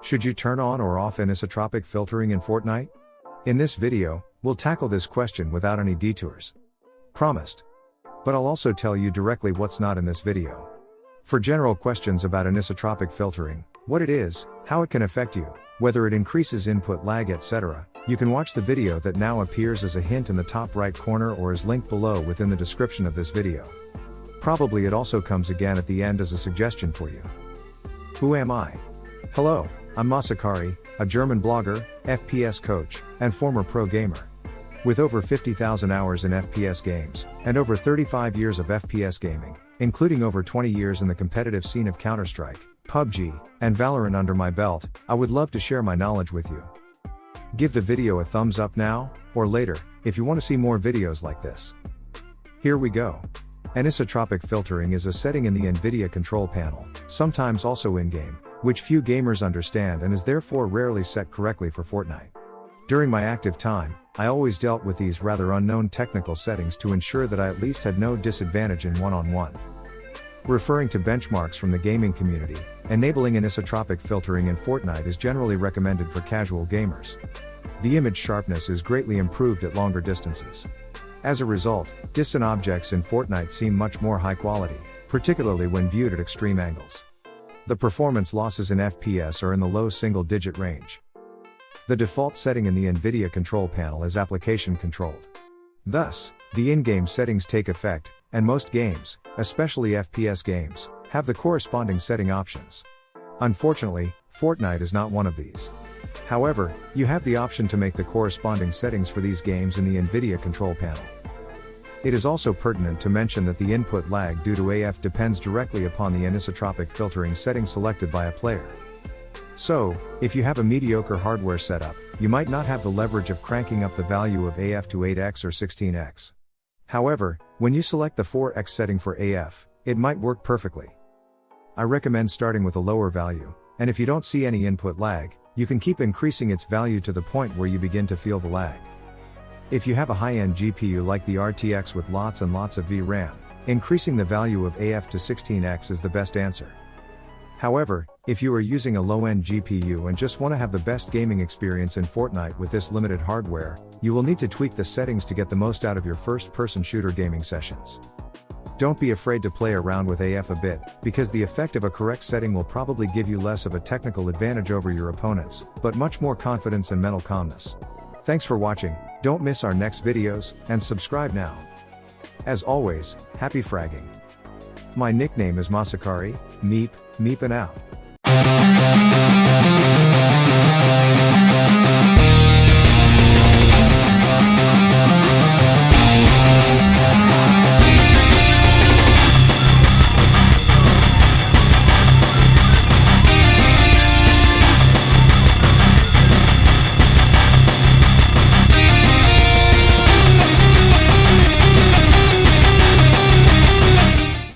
Should you turn on or off anisotropic filtering in Fortnite? In this video, we'll tackle this question without any detours. Promised. But I'll also tell you directly what's not in this video. For general questions about anisotropic filtering, what it is, how it can affect you, whether it increases input lag, etc., you can watch the video that now appears as a hint in the top right corner or is linked below within the description of this video. Probably it also comes again at the end as a suggestion for you. Who am I? Hello, I'm Masakari, a German blogger, FPS coach, and former pro gamer. With over 50,000 hours in FPS games, and over 35 years of FPS gaming, including over 20 years in the competitive scene of Counter-Strike, PUBG, and Valorant under my belt, I would love to share my knowledge with you. Give the video a thumbs up now, or later, if you want to see more videos like this. Here we go. Anisotropic filtering is a setting in the NVIDIA control panel, sometimes also in-game, which few gamers understand and is therefore rarely set correctly for Fortnite. During my active time, I always dealt with these rather unknown technical settings to ensure that I at least had no disadvantage in one-on-one. Referring to benchmarks from the gaming community, enabling anisotropic filtering in Fortnite is generally recommended for casual gamers. The image sharpness is greatly improved at longer distances. As a result, distant objects in Fortnite seem much more high quality, particularly when viewed at extreme angles. The performance losses in FPS are in the low single-digit range. The default setting in the NVIDIA control panel is application controlled. Thus, the in-game settings take effect, and most games, especially FPS games, have the corresponding setting options. Unfortunately, Fortnite is not one of these. However, you have the option to make the corresponding settings for these games in the NVIDIA control panel. It is also pertinent to mention that the input lag due to AF depends directly upon the anisotropic filtering setting selected by a player. So, if you have a mediocre hardware setup, you might not have the leverage of cranking up the value of AF to 8x or 16x. However, when you select the 4x setting for AF, it might work perfectly. I recommend starting with a lower value, and if you don't see any input lag, you can keep increasing its value to the point where you begin to feel the lag. If you have a high-end GPU like the RTX with lots and lots of VRAM, increasing the value of AF to 16x is the best answer. However, if you are using a low-end GPU and just want to have the best gaming experience in Fortnite with this limited hardware, you will need to tweak the settings to get the most out of your first-person shooter gaming sessions. Don't be afraid to play around with AF a bit, because the effect of a correct setting will probably give you less of a technical advantage over your opponents, but much more confidence and mental calmness. Thanks for watching, don't miss our next videos, and subscribe now. As always, happy fragging. My nickname is Masakari, Meep and out.